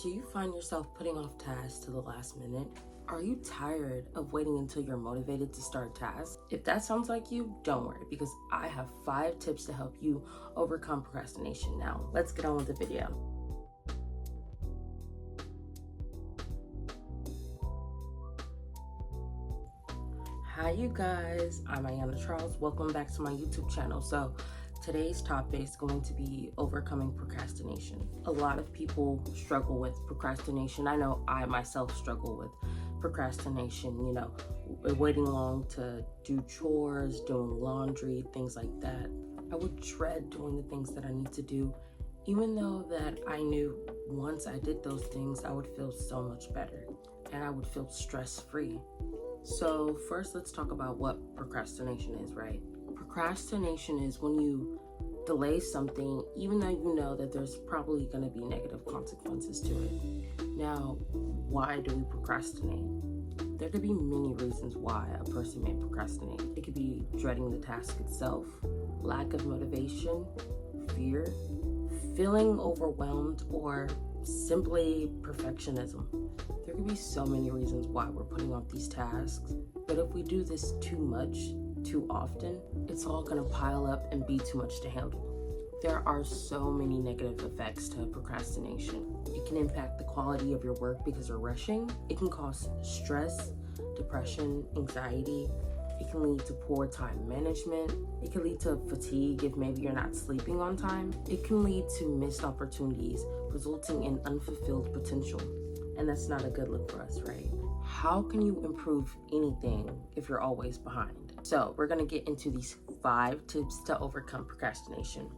Do you find yourself putting off tasks to the last minute? Are you tired of waiting until you're motivated to start tasks? If that sounds like you, don't worry, because I have 5 tips to help you overcome procrastination. Now, let's get on with the video. Hi you guys, I'm Ayanna Charles. Welcome back to my YouTube channel. So today's topic is going to be overcoming procrastination. A lot of people struggle with procrastination. I know I myself struggle with procrastination, waiting long to do chores, doing laundry, things like that. I would dread doing the things that I need to do, even though that I knew once I did those things, I would feel so much better and I would feel stress-free. So first, let's talk about what procrastination is, right? Procrastination is when you delay something even though you know that there's probably going to be negative consequences to it. Now, why do we procrastinate? There could be many reasons why a person may procrastinate. It could be dreading the task itself, lack of motivation, fear, feeling overwhelmed, or simply perfectionism. There could be so many reasons why we're putting off these tasks, but if we do this too much, too often, it's all gonna pile up and be too much to handle. There are so many negative effects to procrastination. It can impact the quality of your work because you're rushing. It can cause stress, depression, anxiety. It can lead to poor time management. It can lead to fatigue if maybe you're not sleeping on time. It can lead to missed opportunities, resulting in unfulfilled potential. And that's not a good look for us, right? How can you improve anything if you're always behind? So we're gonna get into these 5 tips to overcome procrastination.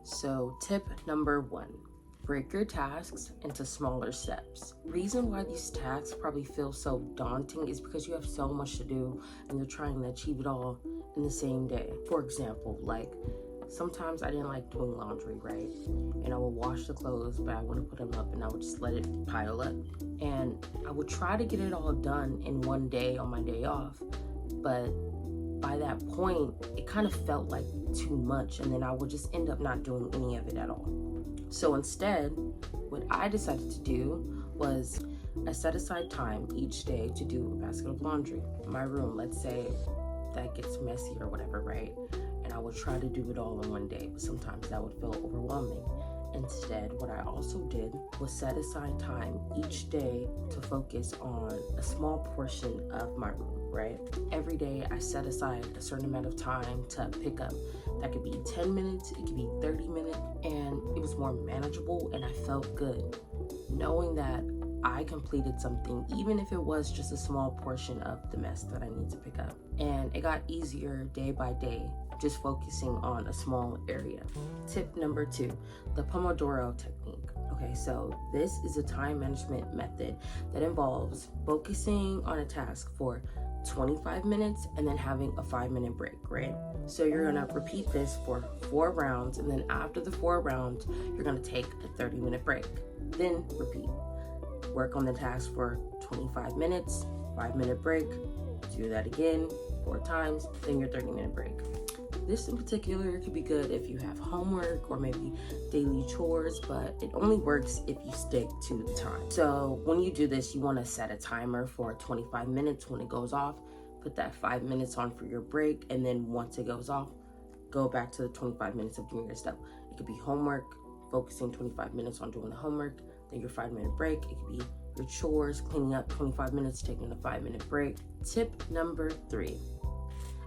So tip number 1, break your tasks into smaller steps. Reason why these tasks probably feel so daunting is because you have so much to do and you're trying to achieve it all in the same day. For example, like sometimes I didn't like doing laundry, right? And I would wash the clothes, but I wouldn't put them up and I would just let it pile up. And I would try to get it all done in one day on my day off. But by that point, it kind of felt like too much, and then I would just end up not doing any of it at all. So instead, what I decided to do was I set aside time each day to do a basket of laundry. In my room, let's say that gets messy or whatever, right? And I would try to do it all in one day, but sometimes that would feel overwhelming. Instead, what I also did was set aside time each day to focus on a small portion of my room, right? Every day I set aside a certain amount of time to pick up. That could be 10 minutes, it could be 30 minutes, and it was more manageable and I felt good knowing that I completed something, even if it was just a small portion of the mess that I need to pick up. And it got easier day by day, just focusing on a small area. Tip number 2, the Pomodoro technique. Okay, so this is a time management method that involves focusing on a task for 25 minutes and then having a 5-minute break, right? So you're gonna repeat this for 4 rounds, and then after the 4 rounds, you're gonna take a 30-minute break. Then repeat. Work on the task for 25 minutes, 5-minute break, do that again 4 times, then your 30-minute break. This in particular could be good if you have homework or maybe daily chores, but it only works if you stick to the time. So when you do this, you want to set a timer for 25 minutes. When it goes off, put that 5 minutes on for your break, and then once it goes off, go back to the 25 minutes of doing your stuff. It could be homework, focusing 25 minutes on doing the homework, then your 5-minute break. It could be your chores, cleaning up, 25 minutes, taking a 5-minute break. Tip number 3,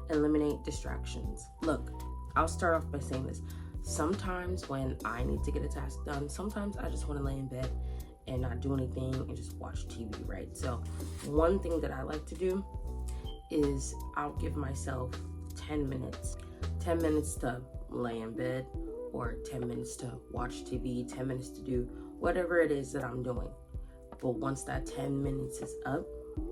eliminate distractions. Look, I'll start off by saying this. Sometimes when I need to get a task done, sometimes I just want to lay in bed and not do anything and just watch TV, right? So one thing that I like to do is I'll give myself 10 minutes. 10 minutes to lay in bed, or 10 minutes to watch TV, 10 minutes to do whatever it is that I'm doing. But once that 10 minutes is up,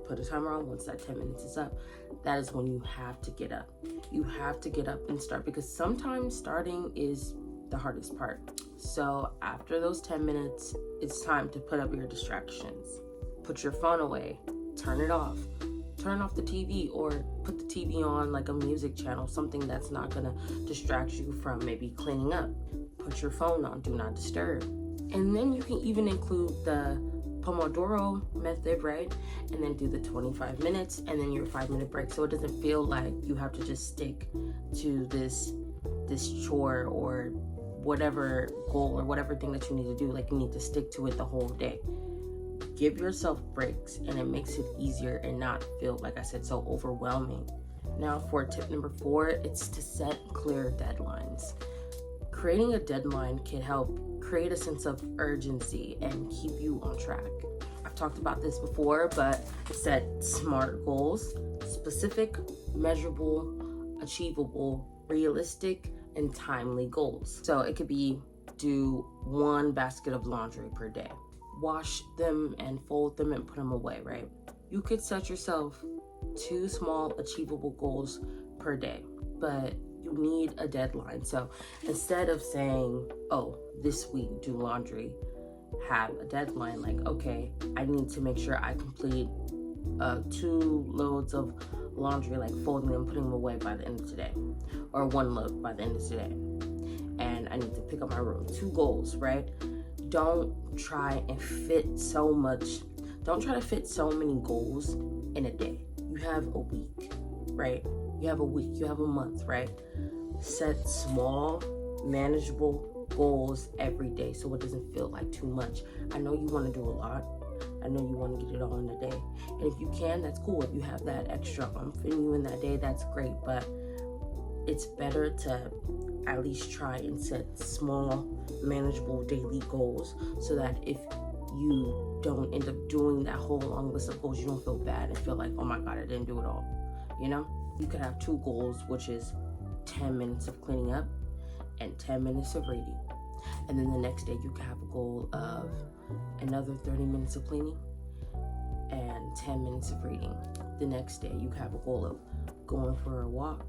put a timer on. Once that 10 minutes is up, that is when you have to get up. You have to get up and start, because sometimes starting is the hardest part. So after those 10 minutes, it's time to put up your distractions. Put your phone away, turn it off. Turn off the TV, or put the TV on like a music channel, something that's not gonna distract you from maybe cleaning up. Put your phone on, do not disturb. And then you can even include the Pomodoro method, right? And then do the 25 minutes and then your 5-minute break. So it doesn't feel like you have to just stick to this chore or whatever goal or whatever thing that you need to do. Like, you need to stick to it the whole day. Give yourself breaks, and it makes it easier and not feel, like I said, so overwhelming. Now for tip number 4, it's to set clear deadlines. Creating a deadline can help create a sense of urgency and keep you on track. I've talked about this before, but set SMART goals: specific, measurable, achievable, realistic, and timely goals. So it could be do 1 basket of laundry per day. Wash them and fold them and put them away, right? You could set yourself 2 small achievable goals per day, but you need a deadline. So instead of saying, oh, this week do laundry, have a deadline. Like, okay, I need to make sure I complete 2 loads of laundry, like folding them, putting them away by the end of today, or 1 load by the end of today. And I need to pick up my room. 2 goals, right? Don't try to fit so many goals in a day. You have a week, right? You have a week, you have a month, right? Set small, manageable goals every day so it doesn't feel like too much. I know you want to do a lot. I know you want to get it all in a day. And if you can, that's cool. If you have that extra oomph in you in that day, that's great. But it's better to at least try and set small, manageable daily goals so that if you don't end up doing that whole long list of goals, you don't feel bad and feel like, oh my God, I didn't do it all. You know, you could have 2 goals, which is 10 minutes of cleaning up and 10 minutes of reading. And then the next day you could have a goal of another 30 minutes of cleaning and 10 minutes of reading. The next day you could have a goal of going for a walk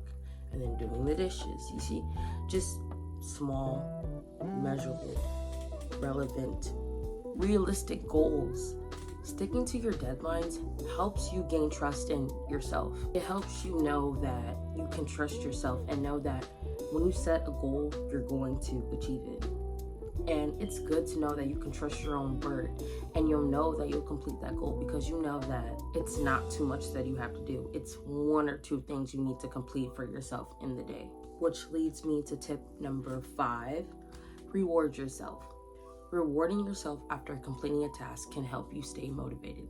and then doing the dishes. You see, just small, measurable, relevant, realistic goals. Sticking to your deadlines helps you gain trust in yourself. It helps you know that you can trust yourself and know that when you set a goal, you're going to achieve it. And it's good to know that you can trust your own word, and you'll know that you'll complete that goal because you know that it's not too much that you have to do. It's 1 or 2 things you need to complete for yourself in the day. Which leads me to tip number 5, reward yourself. Rewarding yourself after completing a task can help you stay motivated.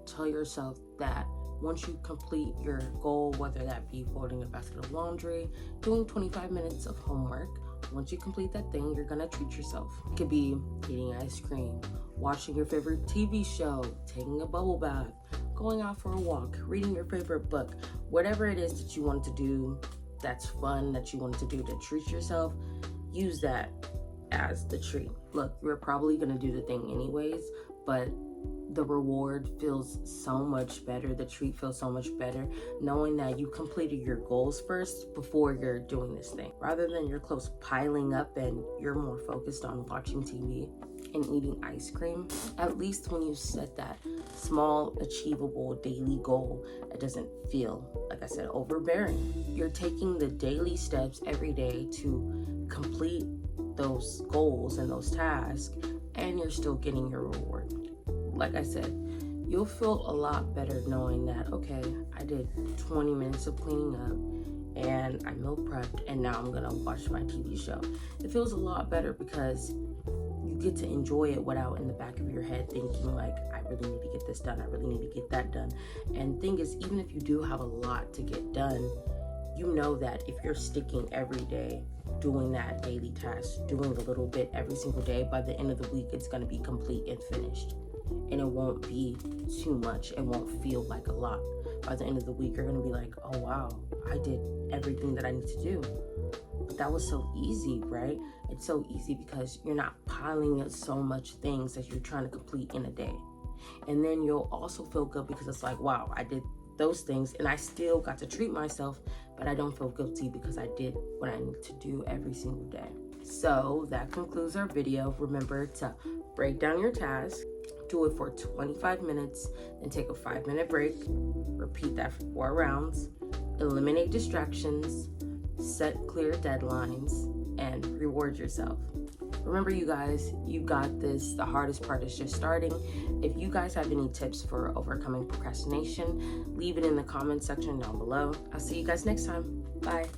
Tell yourself that once you complete your goal, whether that be folding a basket of laundry, doing 25 minutes of homework, once you complete that thing, you're gonna treat yourself. It could be eating ice cream, watching your favorite TV show, taking a bubble bath, going out for a walk, reading your favorite book, whatever it is that you want to do that's fun, that you want to do to treat yourself, use that as the treat. Look, you're probably gonna do the thing anyways, but the reward feels so much better, the treat feels so much better, knowing that you completed your goals first before you're doing this thing. Rather than your clothes piling up and you're more focused on watching TV and eating ice cream, at least when you set that small, achievable daily goal, it doesn't feel, like I said, overbearing. You're taking the daily steps every day to complete those goals and those tasks, and you're still getting your reward. Like I said, you'll feel a lot better knowing that, okay, I did 20 minutes of cleaning up and I meal prepped and now I'm gonna watch my TV show. It feels a lot better because you get to enjoy it without in the back of your head thinking like, I really need to get this done, I really need to get that done. And the thing is, even if you do have a lot to get done, you know that if you're sticking every day doing that daily task, doing a little bit every single day, by the end of the week, it's gonna be complete and finished. And it won't be too much. It won't feel like a lot. By the end of the week, you're gonna be like, oh wow, I did everything that I need to do. But that was so easy, right? It's so easy because you're not piling up so much things that you're trying to complete in a day. And then you'll also feel good because it's like, wow, I did those things and I still got to treat myself, but I don't feel guilty because I did what I need to do every single day. So that concludes our video. Remember to break down your task, do it for 25 minutes, then take a 5-minute break, repeat that for 4 rounds, eliminate distractions, set clear deadlines, and reward yourself. Remember, you guys, you got this. The hardest part is just starting. If you guys have any tips for overcoming procrastination, leave it in the comment section down below. I'll see you guys next time. Bye.